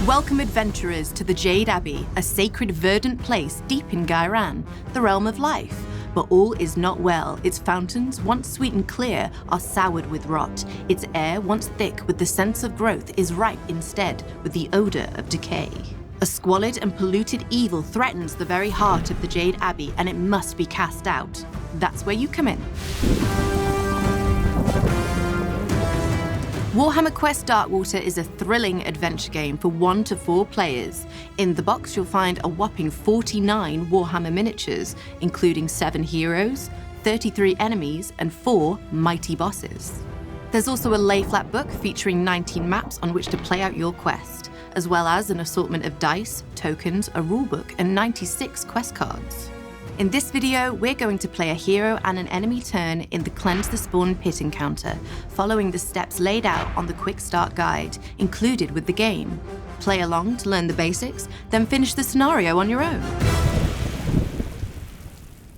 Welcome adventurers to the Jade Abbey, a sacred verdant place deep in Gairan, the realm of life. But all is not well. Its fountains, once sweet and clear, are soured with rot. Its air, once thick with the sense of growth, is ripe instead with the odour of decay. A squalid and polluted evil threatens the very heart of the Jade Abbey, and it must be cast out. That's where you come in. Warhammer Quest Darkwater is a thrilling adventure game for 1 to 4 players. In the box you'll find a whopping 49 Warhammer miniatures, including 7 heroes, 33 enemies, and 4 mighty bosses. There's also a lay-flat book featuring 19 maps on which to play out your quest, as well as an assortment of dice, tokens, a rulebook, and 96 quest cards. In this video, we're going to play a hero and an enemy turn in the Cleanse the Spawn Pit encounter, following the steps laid out on the Quick Start Guide, included with the game. Play along to learn the basics, then finish the scenario on your own.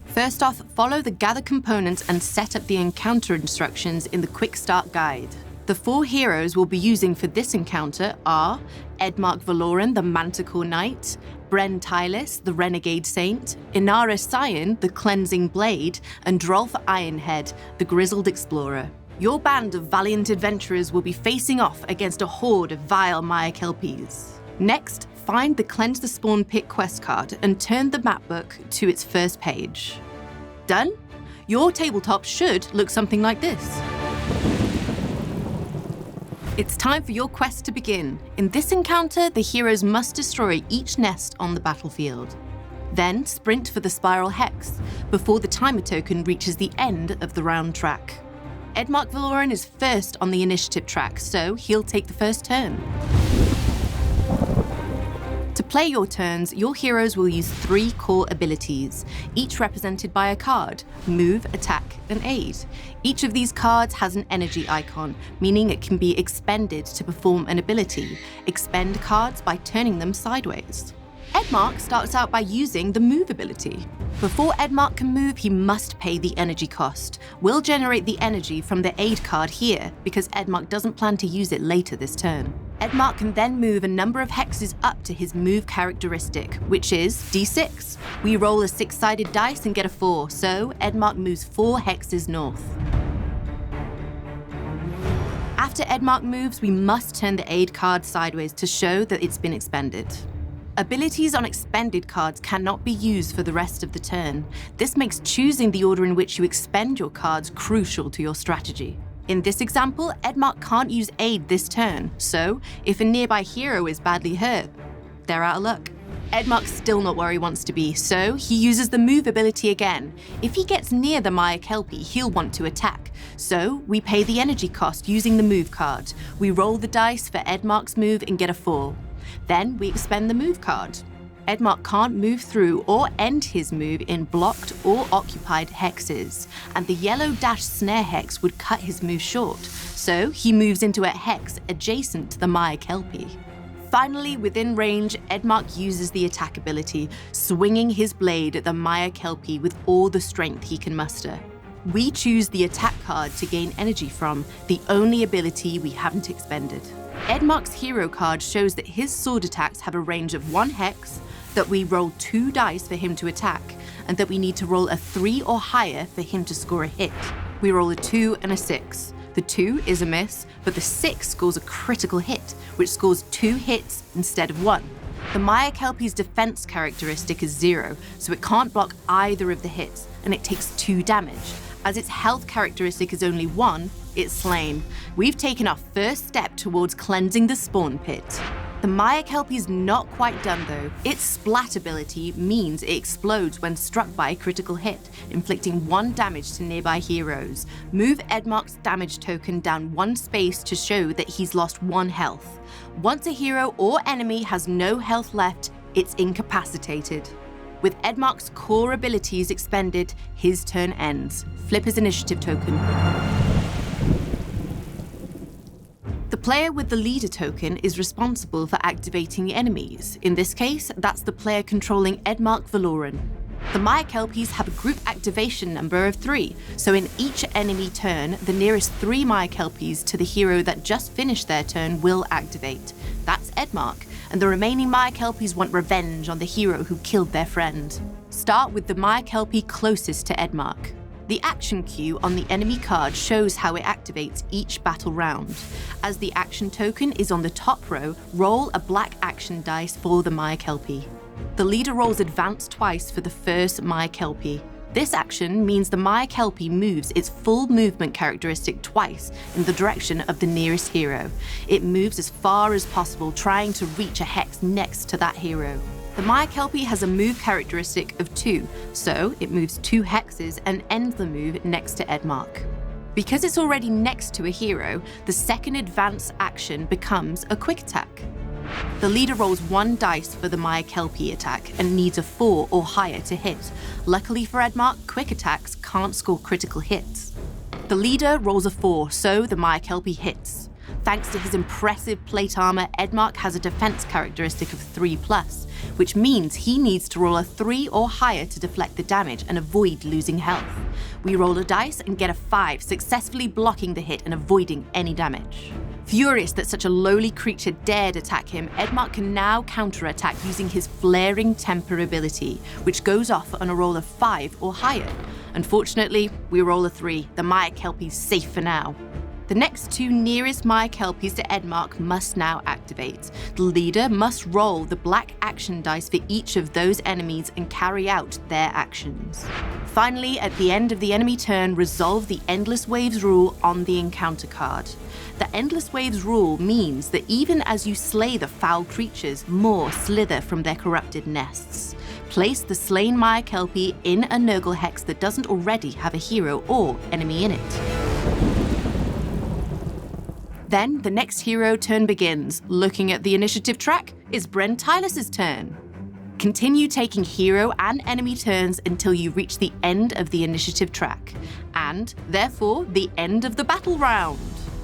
First off, follow the gather components and set up the encounter instructions in the Quick Start Guide. The 4 heroes we'll be using for this encounter are Edmarc Valoran, the Manticore Knight, Bren Tylis, the Renegade Saint, Inara Sion, the Cleansing Blade, and Drolf Ironhead, the Grizzled Explorer. Your band of valiant adventurers will be facing off against a horde of vile Maya Kelpies. Next, find the Cleanse the Spawn Pit quest card and turn the map book to its first page. Done? Your tabletop should look something like this. It's time for your quest to begin. In this encounter, the heroes must destroy each nest on the battlefield. Then sprint for the spiral hex, before the timer token reaches the end of the round track. Edmarc Valoran is first on the initiative track, so he'll take the first turn. To play your turns, your heroes will use 3 core abilities, each represented by a card: move, attack, and aid. Each of these cards has an energy icon, meaning it can be expended to perform an ability. Expend cards by turning them sideways. Edmarc starts out by using the move ability. Before Edmarc can move, he must pay the energy cost. We'll generate the energy from the aid card here, because Edmarc doesn't plan to use it later this turn. Edmarc can then move a number of hexes up to his move characteristic, which is D6. We roll a 6-sided dice and get a 4, so Edmarc moves 4 hexes north. After Edmarc moves, we must turn the aid card sideways to show that it's been expended. Abilities on expended cards cannot be used for the rest of the turn. This makes choosing the order in which you expend your cards crucial to your strategy. In this example, Edmarc can't use aid this turn, so if a nearby hero is badly hurt, they're out of luck. Edmarc's still not where he wants to be, so he uses the move ability again. If he gets near the Maya Kelpie, he'll want to attack. So we pay the energy cost using the move card. We roll the dice for Edmarc's move and get a 4. Then we expend the move card. Edmarc can't move through or end his move in blocked or occupied hexes, and the yellow dash snare hex would cut his move short, so he moves into a hex adjacent to the Maya Kelpie. Finally, within range, Edmarc uses the attack ability, swinging his blade at the Maya Kelpie with all the strength he can muster. We choose the attack card to gain energy from, the only ability we haven't expended. Edmarc's hero card shows that his sword attacks have a range of 1 hex, that we roll 2 dice for him to attack, and that we need to roll a 3 or higher for him to score a hit. We roll a 2 and a 6. The 2 is a miss, but the 6 scores a critical hit, which scores 2 hits instead of 1. The Maya Kelpie's defense characteristic is 0, so it can't block either of the hits, and it takes 2 damage. As its health characteristic is only 1, it's slain. We've taken our first step towards cleansing the spawn pit. The Maya Kelpie's not quite done though. Its splat ability means it explodes when struck by a critical hit, inflicting 1 damage to nearby heroes. Move Edmarc's damage token down 1 space to show that he's lost 1 health. Once a hero or enemy has no health left, it's incapacitated. With Edmarc's core abilities expended, his turn ends. Flip his initiative token. The player with the leader token is responsible for activating enemies. In this case, that's the player controlling Edmarc Valoran. The Maya Kelpies have a group activation number of 3, so in each enemy turn, the nearest 3 Maya Kelpies to the hero that just finished their turn will activate. That's Edmarc, and the remaining Maya-Kelpies want revenge on the hero who killed their friend. Start with the Maya-Kelpie closest to Edmark. The action queue on the enemy card shows how it activates each battle round. As the action token is on the top row, roll a black action dice for the Maya-Kelpie. The leader rolls advance twice for the first Maya-Kelpie. This action means the Maya-Kelpie moves its full movement characteristic twice in the direction of the nearest hero. It moves as far as possible, trying to reach a hex next to that hero. The Maya-Kelpie has a move characteristic of 2, so it moves 2 hexes and ends the move next to Edmark. Because it's already next to a hero, the second advance action becomes a quick attack. The leader rolls 1 dice for the Maya-Kelpie attack and needs a 4 or higher to hit. Luckily for Edmark, quick attacks can't score critical hits. The leader rolls a 4, so the Maya-Kelpie hits. Thanks to his impressive plate armor, Edmark has a defense characteristic of 3+, which means he needs to roll a 3 or higher to deflect the damage and avoid losing health. We roll a dice and get a 5, successfully blocking the hit and avoiding any damage. Furious that such a lowly creature dared attack him, Edmark can now counterattack using his Flaring Temper ability, which goes off on a roll of 5 or higher. Unfortunately, we roll a 3. The Maya-Kelpie's safe for now. The next 2 nearest Maya-Kelpies to Edmark must now activate. The leader must roll the black action dice for each of those enemies and carry out their actions. Finally, at the end of the enemy turn, resolve the Endless Waves rule on the encounter card. The Endless Waves rule means that even as you slay the foul creatures, more slither from their corrupted nests. Place the slain Maya-Kelpie in a Nurgle hex that doesn't already have a hero or enemy in it. Then the next hero turn begins. Looking at the initiative track, it's Bren Tyler's turn. Continue taking hero and enemy turns until you reach the end of the initiative track, and therefore the end of the battle round.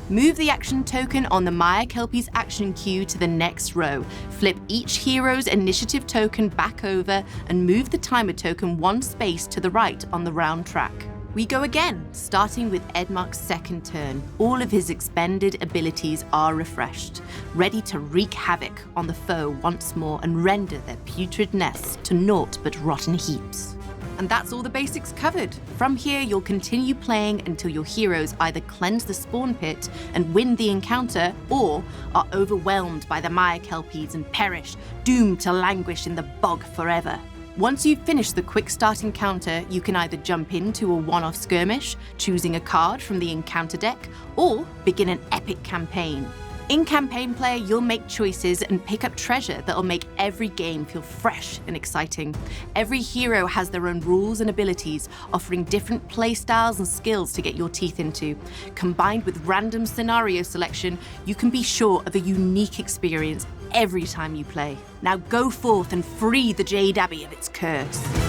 Move the action token on the Maya-Kelpie's action queue to the next row. Flip each hero's initiative token back over and move the timer token 1 space to the right on the round track. We go again, starting with Edmark's second turn. All of his expended abilities are refreshed, ready to wreak havoc on the foe once more and render their putrid nests to naught but rotten heaps. And that's all the basics covered. From here, you'll continue playing until your heroes either cleanse the spawn pit and win the encounter, or are overwhelmed by the Maya-Kelpies and perish, doomed to languish in the bog forever. Once you've finished the quick start encounter, you can either jump into a one-off skirmish, choosing a card from the encounter deck, or begin an epic campaign. In campaign play, you'll make choices and pick up treasure that'll make every game feel fresh and exciting. Every hero has their own rules and abilities, offering different playstyles and skills to get your teeth into. Combined with random scenario selection, you can be sure of a unique experience every time you play. Now go forth and free the Jade Abbey of its curse.